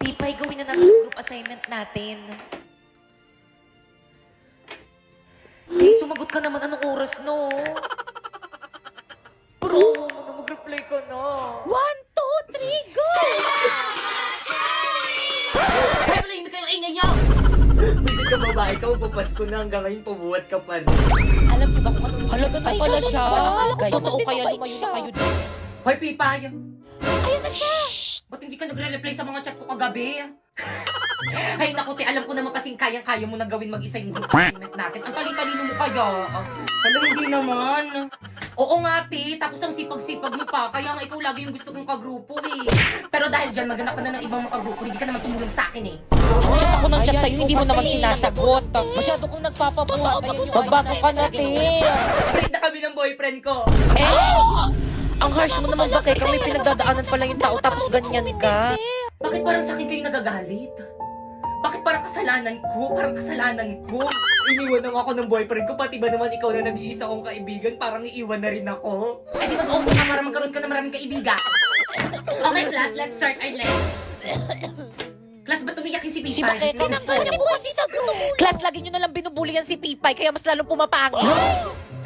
Pipay, gawin na natin ang group assignment natin. Hey, sumagot ka naman. Anong oras, no? Bro, mo na mag-reply ka na. 1, 2, 3, go! Kaya pala yung kayo ingay niyo! Bisit ka babae ka, magpapasko na hanggang ngayon pabuhat ka pa rin. Alam ko ba kung anong Halaga na pala siya. Totoo kaya mabait lumayo siya. na kayo dito. Hoy, Pipay! Ayan na siya! Ba't hindi ka nagre-reply sa mga chat ko kagabi? Ay naku, te, alam ko naman kasing kayang-kaya mo na gawin mag-isa yung group assignment natin. Ang talino mo kaya. Hala, hindi naman. Oo nga, te, tapos ang sipag-sipag mo pa. Kaya nga ikaw lagi yung gusto kong kagrupo eh. Pero dahil dyan, maghanap ka na ng ibang makagrupo, hindi ka naman tumulong sa akin eh. Chat ako ng chat sa'yo, hindi mo Kasi- naman sinasagot. Masyado kong nagpapabuhat. Ayan yung magbasa ka na, te. Break na kami ng boyfriend ko. Ang harsh mo naman, bakit kami pinagdadaanan pa lang yung tao tapos ganyan ka? Bakit parang sa akin kayo nagagalit? Bakit parang kasalanan ko? Parang kasalanan ko? Iniwan lang ako ng boyfriend ko, pati ba naman ikaw na nag-iisa kong kaibigan, parang iiwan na rin ako. Ay, di mag-open ka para magkaroon ka ng maraming kaibigan. Okay, class, let's start our lesson. Class, ba't umiyak yung si Pipay? Si Bakit? Kasi bukas isagot. Class, lagi nyo nalang binubulihan si Pipay, kaya mas lalong pumapangit.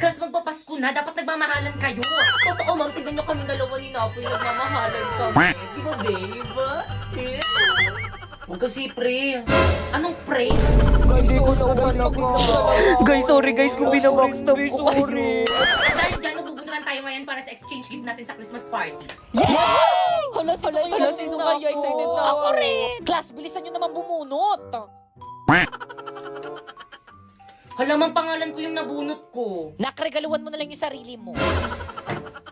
Class, magpapasko na. Dapat nagmamahalan kayo. Totoo, ma'am. Tignan nyo kami dalawa ni Napoy. Nagmamahalan kami. Di ba, babe? Huwag kasi pre. Anong pre? Hindi ko naman ako. Guys, sorry guys kung binabackstab ko kayo. At dahil dyan, magbubuntukan tayo ngayon para sa exchange gift natin sa Christmas party. Hala, sino kaya? Excited na ako rin. Class, bilisan nyo naman bumunot. Hala, mang pangalan ko yung nabunot ko. Nakregaluhan mo na lang yung sarili mo.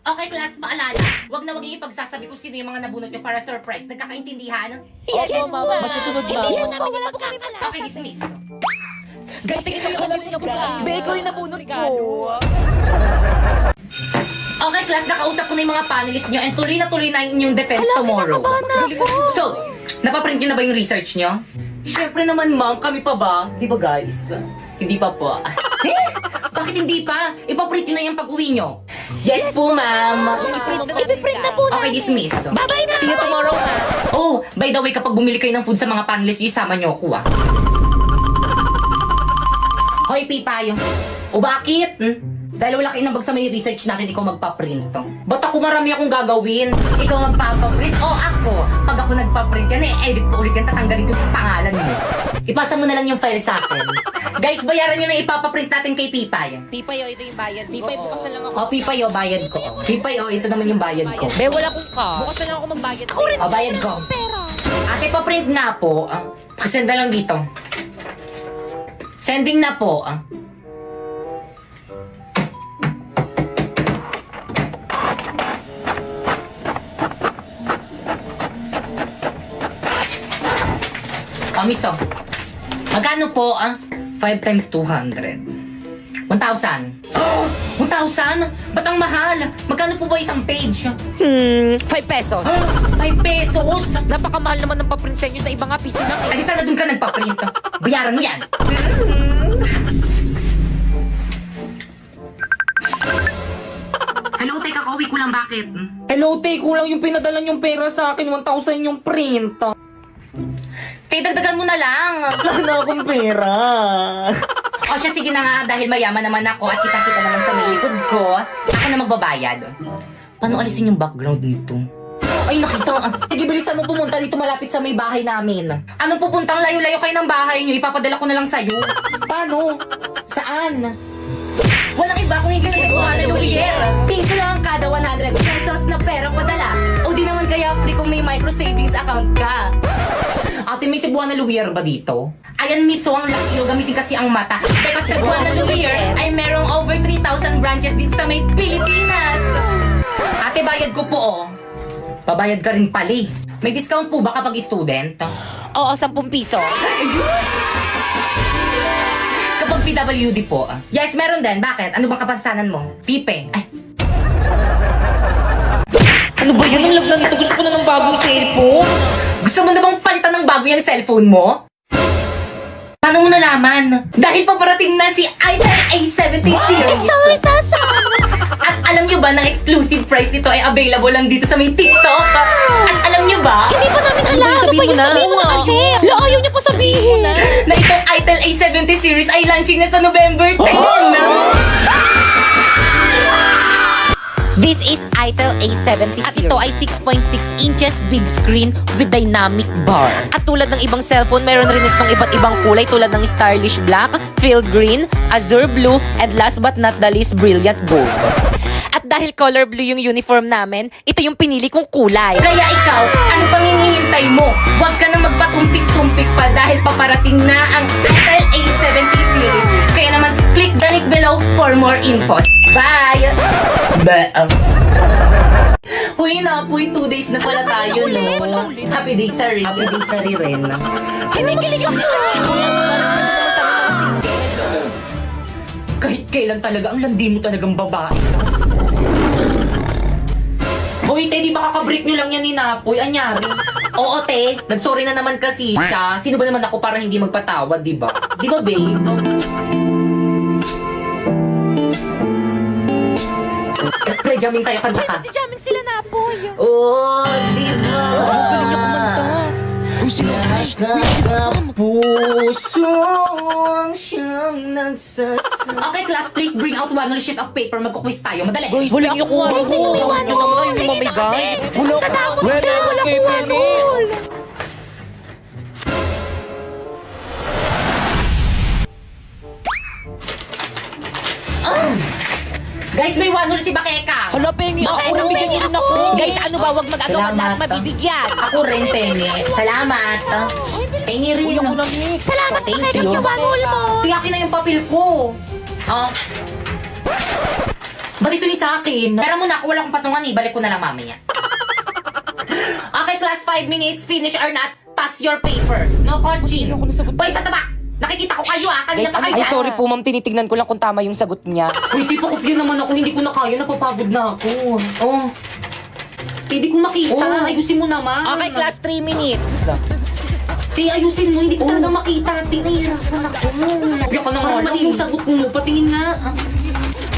Okay, class, maalala. Huwag na huwag yung ipagsasabi kung sino yung mga nabunot nyo para surprise. Nagkakaintindihan? Yes, mama. Masusunod Hindi na. na namin alam kung kami Okay, dismiss. Guys, sige na kasi yung nabunot. Beko yung nabunot ko. Okay, class, nakausap ko na yung mga panelists nyo and tuloy na yung inyong defense tomorrow. So, napaprint nyo na ba yung research nyo? Siyempre naman, ma'am, kami pa ba? Di ba, guys? Hindi pa po. Bakit hindi pa? Ipaprint nyo na yung pag-uwi nyo. Yes po, ma'am. Ipiprint na po Okay, dismiss. Bye-bye na! See you tomorrow, ma. Oh, by the way, kapag bumili kayo ng food sa mga panelists, isama nyo ako, ah. Hoy, Pipay. O bakit? Dahil wala kayo nabag sa may research natin, ikaw magpaprint. Ba't ako marami akong gagawin? Ikaw magpapaprint o ako? Pag ako nagpaprint yan, edit ko ulit yan, tatanggalin ko yung pangalan mo. Ipasa mo na lang yung file sa akin. Guys, bayaran nyo na ipapaprint natin kay Pipay. Pipay, ito yung bayad. Pipay, bukas na lang ako. O, Pipay, o, bayad ko. Pipay, o, ito naman yung bayad ko. Be, wala kong ka. Bukas na lang ako magbayad. Ako rin. O, bayad ko. Ate, paprint na po. Pasend na lang dito. Sending na po. Miso. Magkano po, 5 times 200. 1,000. 1,000? Ba't ang mahal? Magkano po ba isang page? 5 pesos. 5 pesos? Napakamahal naman ng paprint sa inyo sa ibang piso lang eh. Ay, sana dun ka nagpa-print. Bayaran mo yan. Hello, teka, kauwi ko lang. Bakit? Hello, te, kulang yung pinadala yung pera sa akin, 1,000 yung print. Te, dagdagan mo na lang. Wala na akong pera. O siya, sige na nga, dahil mayaman naman ako at kita-kita naman sa may likod ko, ako na magbabayad. Paano alisin yung background nito? Ay, nakita. Sige, bilisan mo pumunta dito malapit sa may bahay namin. Anong pupuntang layo-layo kayo ng bahay nyo? Ipapadala ko na lang sa'yo. Paano? Saan? Walang iba kung hindi na Juana Lumier. Piso lang kada 100 pesos na pera padala. O di naman kaya free kung may micro savings account ka. Ate, may Cebuana Lumier ba dito? Ayan, miso, ang laki nyo. Gamitin kasi ang mata. Because Cebuana Lumier ay merong over 3,000 branches din sa may Pilipinas. Ate, bayad ko po, oh. Babayad ka rin pali. May discount po ba kapag student? Oo, 10 piso. Kapag PWD po. Yes, meron din. Bakit? Ano bang kapansanan mo? Pipe. Ay. Ano ba yun? Ang lag na nito. Gusto ko na ng bagong cellphone. Gusto mo na bang palitan ng bago yung cellphone mo? Paano mo nalaman? Dahil paparating na si iPhone A70 series. Sorry, Sasa! At alam nyo ba na exclusive price nito ay available lang dito sa may TikTok? At alam nyo ba Hindi pa namin alam. Sabihin mo na. Sabihin mo na kasi. La, ayaw niya pa sabihin. na itong Itel A70 series ay launching na sa November 10? This is Itel A70 At series. ito ay 6.6 inches big screen with dynamic bar. At tulad ng ibang cellphone, meron rin itong iba't ibang kulay tulad ng stylish black, field green, azure blue, and last but not the least, brilliant gold. At dahil color blue yung uniform namin, ito yung pinili kong kulay. Kaya ikaw, ano pang hinihintay mo? Huwag ka na magpatumpik-tumpik pa dahil paparating na ang Itel A70 series. Kaya naman, click the link below for more infos. Bye! Uy na, 2 days na pala tayo, no? Happy day, sorry. Happy day, sorry rin. Kinikilig ako. Kahit kailan talaga, ang landi mo talagang babae. Uy, te, di ba kakabreak nyo lang yan ni Napoy? Anyari? Oo, te. Nagsorry na naman kasi siya. Sino ba naman ako para hindi magpatawad, di ba? Di ba, babe? Pre, jamming tayo, kanta ka. Si jamming sila na po. Oh, di ba? Galing niya kumanta. Pusong siyang Okay, class, please bring out one sheet of paper. Magkukwis tayo. Madali. Guys, wala niyo ko. Guys, sino may one? Yun naman, yun yung mamigay. Wala ko. Wala kay Penny. Guys, may one si Bakeka. Hala, Penny, ako rin bigyan niyo rin ako. Guys, ano ba, wag mag-agawan Salamat. lahat mabibigyan. Ako rin, Penny. Salamat. Penny rin. Kulang ko lang, Nick. Salamat, thank you. mo. Tiyakin na yung papel ko. Ah. Ba't ito ni sa akin? Pero muna, ako wala akong patungan eh. Balik ko na lang mamaya. Okay, class, 5 minutes. Finish or not, pass your paper. No coaching. Ako nasagot. Boy, sa taba! Nakikita ko kayo ah. Kanina Guys, pa kayo ay dyan. sorry po ma'am, tinitignan ko lang kung tama yung sagot niya. Uy, di pa kopya naman ako. Hindi ko na kaya. Napapagod na ako. Oh. Hindi ko makita. Oh. Ayusin mo naman. Okay, class, 3 minutes. Ti, ayusin mo. Hindi ko talaga makita. Ti, nahihirapan ako. Kopya ka na nga lang. Yung sagot mo. Patingin nga.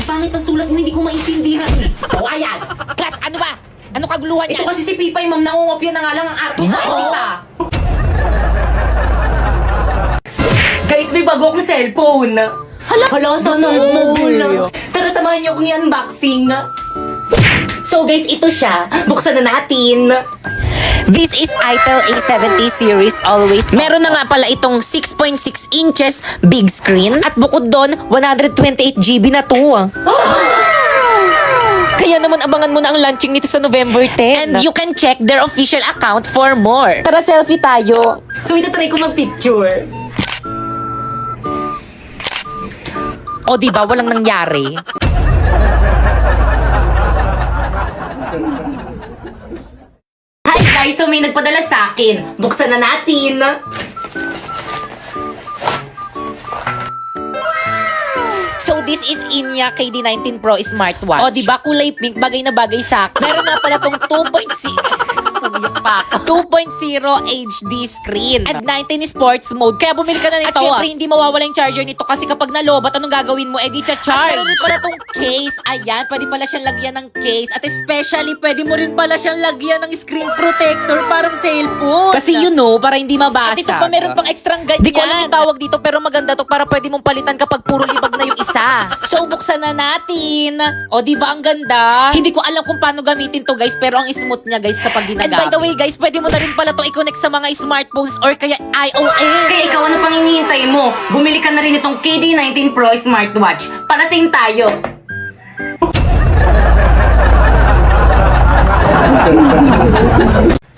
Pangit ang sulat mo. Hindi ko maintindihan. Oh, ayan. Class, ano ba? Ano kaguluhan Ito niya? kasi si Pipay, ma'am. Nangungopya na nga lang ang arte-artista. Guys, may bago akong cellphone. Hala, sana all. Tara, samahan niyo akong i-unboxing. So guys, ito siya. Buksan na natin. This is Itel A70 series always. Meron na nga pala itong 6.6 inches big screen. At bukod doon, 128GB na to. Kaya naman abangan mo na ang launching nito sa November 10. And you can check their official account for more. Tara, selfie tayo. So, itatry ko mag-picture. O diba, walang nangyari. Hi guys, so may nagpadala sa akin. Buksan na natin. So this is Inya KD19 Pro smartwatch. O diba, kulay pink, bagay na bagay sa akin. Meron na pala tong 2.0 HD screen at 19 sports mode. Kaya bumili ka na nito. At syempre, hindi mawawala yung charger nito kasi kapag nalobat, anong gagawin mo? Di cha-charge. At meron din pala tong case. Ayan, pwede pala siyang lagyan ng case. At especially, pwede mo rin pala siyang lagyan ng screen protector parang cellphone. Kasi you know, para hindi mabasa. At ito pa, meron pang extrang ganyan. Di ko alam yung tawag dito, pero maganda to para pwede mong palitan kapag puro libag na yung isa. So, buksan na natin. O, di ba ang ganda? Hindi ko alam kung paano gamitin to, guys, pero ang smooth niya, guys, kapag ginagamit. And by the way, guys, pwede mo na rin pala to i-connect sa mga smartphones or kaya iOS. Kaya ikaw, ano pang hinihintay mo? Bumili ka na rin itong KD19 Pro smartwatch. Para same tayo.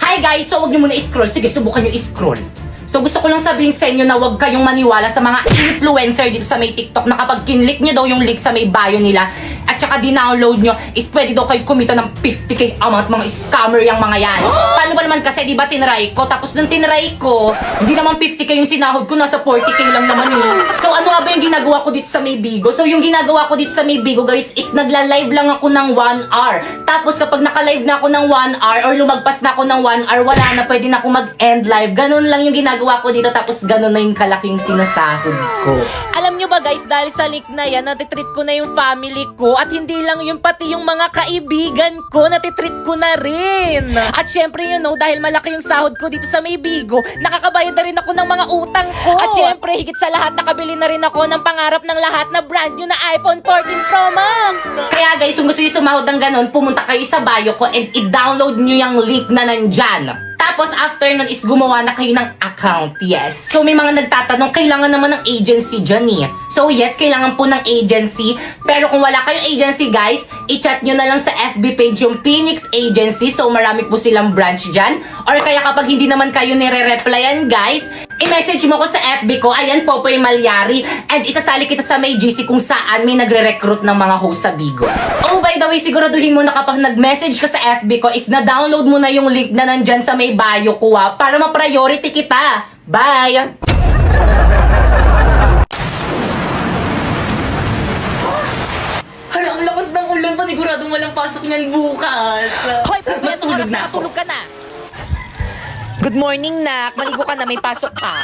Hi guys! So, huwag niyo muna i-scroll. Sige, subukan niyo i-scroll. So, gusto ko lang sabihin sa inyo na huwag kayong maniwala sa mga influencer dito sa may TikTok na kapag kinlik niyo daw yung link sa may bio nila at saka di-download nyo is pwede daw kayo kumita ng 50k amount. Mga scammer yung mga yan. Paano ba naman kasi, di ba, tinry ko? Tapos nung tinry ko, hindi naman 50k yung sinahod ko, nasa 40k lang naman eh. So, ano nga ba yung ginagawa ko dito sa may Bigo? So, yung ginagawa ko dito sa may Bigo, guys, is nagla-live lang ako ng 1 hour. Tapos, kapag naka-live na ako ng 1 hour or lumagpas na ako ng 1 hour, wala na, pwede na ako mag-end live. Ganun lang yung ginagawa ginagawa ko dito tapos ganun na yung kalaki yung sinasahod ko. Alam nyo ba guys, dahil sa link na yan, natitreat ko na yung family ko at hindi lang yun, pati yung mga kaibigan ko, natitreat ko na rin. At syempre dahil malaki yung sahod ko dito sa May Bigo, nakakabayad na rin ako ng mga utang ko. At syempre, higit sa lahat, nakabili na rin ako ng pangarap ng lahat na brand new na iPhone 14 Pro Max. Kaya guys, kung gusto nyo sumahod ng ganun, pumunta kayo sa bio ko and i-download nyo yung link na nandyan. Tapos after nun is gumawa na kayo ng account, yes. So may mga nagtatanong, kailangan naman ng agency dyan eh. So yes, kailangan po ng agency. Pero kung wala kayong agency guys, i-chat nyo na lang sa FB page yung Phoenix Agency. So marami po silang branch dyan. Or kaya kapag hindi naman kayo nire-replyan guys, i-message mo ko sa FB ko, ayan Popoy Malyari. And isasali kita sa may GC kung saan may nagre-recruit ng mga host sa Bigo. Oh by the way, siguraduhin mo na kapag nag-message ka sa FB ko is na-download mo na yung link na nandyan sa may bio ko para ma-priority kita. Bye! Hala, ang lakas ng ulan. Paniguradong walang pasok niyan bukas. Hoy, Popoy, anong oras na na ako. matulog ka na? Good morning, nak. Maligo ka na, may pasok ka.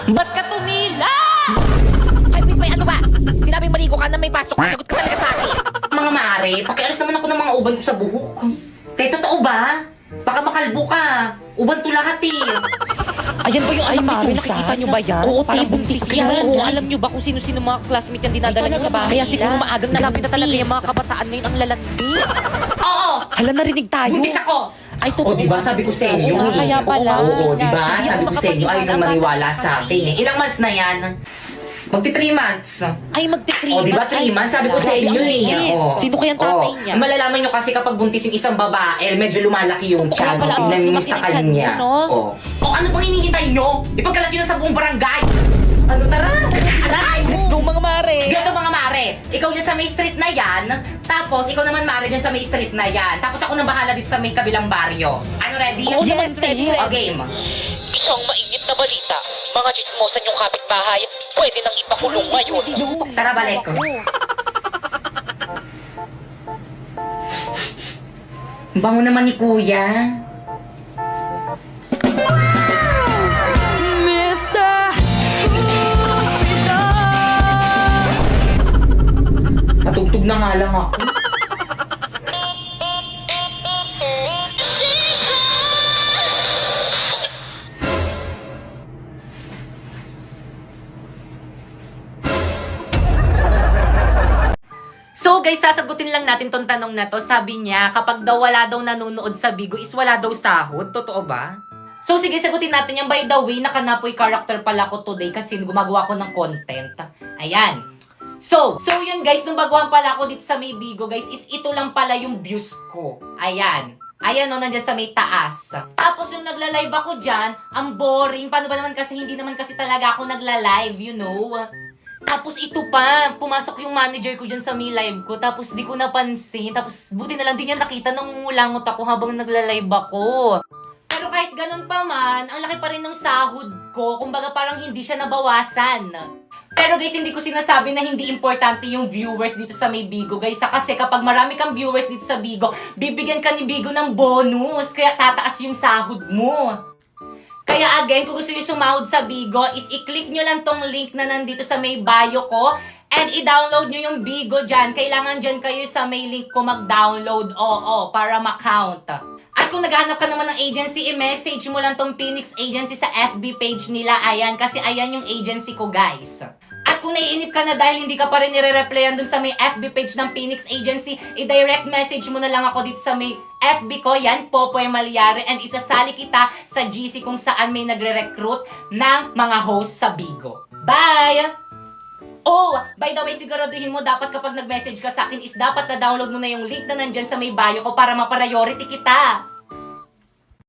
Ba't ka tumila? Hoy, Popoy, ano ba? Sinabing maligo ka na, may pasok. Nagot ka talaga sa akin. Mga mare, pakialis naman ako ng mga uban ko sa buhok. Kaya totoo ba? Baka makalbo ka. Uban to lahat eh. Ayan ba yung anak ni Susan? Nakikita nyo ba yan? Oo, Parang buntis buntis yan. yan. Oo, alam nyo ba kung sino-sino mga classmate yan dinadala nyo sa bahay? Kaya siguro maagang nalapit na talaga yung mga kabataan ngayon ang lalandi. Oo! Hala, narinig tayo. Buntis ako! Ay, totoo. O diba sabi ko sa inyo Oo, eh. kaya pala. Oo, diba? Hindi Sabi ako ko sa inyo, ayaw nang maniwala kasi. sa akin eh. Ilang months na yan? Magti 3 months. Ay, magti-3 O diba 3 months? Sabi ko sa inyo eh. O. Sino kayang tatay niya? Malalaman nyo kasi kapag buntis yung isang babae, medyo lumalaki yung Totoo tiyan. pala, Tignan nyo lumaki sa yung tiyan kanya. mo, no? O ano pang hinihintay nyo? Ipagkalat nyo na sa buong barangay. Ano tara? Aray! Let's go, mga mare. Gato mga mare, ikaw dyan sa may street na yan, tapos ikaw naman mare dyan sa may street na yan, tapos ako nang bahala dito sa may kabilang baryo. Ano ready? Oo naman, ready. O game. Isang mainit na balita. Mga chismosan yung kapitbahay, pwede nang ipakulong ngayon. Tara balik ko. Bango naman ni kuya. Patugtog na nga lang ako. So guys, sasagutin lang natin tong tanong na to. Sabi niya, kapag daw wala daw nanonood sa Bigo is wala daw sahod. Totoo ba? So sige, sagutin natin yan. By the way, nakanapoy character pala ko today kasi gumagawa ko ng content. Ayan. So yun guys, nung baguhan pala ako dito sa may Bigo guys, is ito lang pala yung views ko. Ayan. Ayan o, nandyan sa may taas. Tapos yung nagla-live ako dyan, ang boring. Paano ba naman kasi, hindi naman kasi talaga ako nagla-live, you know? Tapos ito pa, pumasok yung manager ko dyan sa may live ko, tapos di ko napansin, tapos buti na lang din niya nakita nung langot ako habang nagla-live ako. Pero kahit ganun pa man, ang laki pa rin ng sahod ko, kumbaga parang hindi siya nabawasan. Pero guys, hindi ko sinasabi na hindi importante yung viewers dito sa may Bigo guys, kasi kapag marami kang viewers dito sa Bigo, bibigyan ka ni Bigo ng bonus, kaya tataas yung sahod mo. Kaya again, kung gusto nyo sumahod sa Bigo, is i-click nyo lang tong link na nandito sa may bio ko and i-download nyo yung Bigo dyan. Kailangan dyan kayo sa may link ko mag-download, para ma-count. At kung naghahanap ka naman ng agency, i-message mo lang tong Phoenix Agency sa FB page nila. Ayan, kasi ayan yung agency ko guys. At kung naiinip ka na dahil hindi ka pa rin nire-replyan dun sa may FB page ng Phoenix Agency, i-direct message mo na lang ako dito sa may FB ko, yan, Popoy Malyari, and isasali kita sa GC kung saan may nagre-recruit ng mga host sa Bigo. Bye! Oh, by the way, siguraduhin mo dapat kapag nag-message ka sa akin is dapat na-download mo na yung link na nandyan sa may bio ko para ma-priority kita.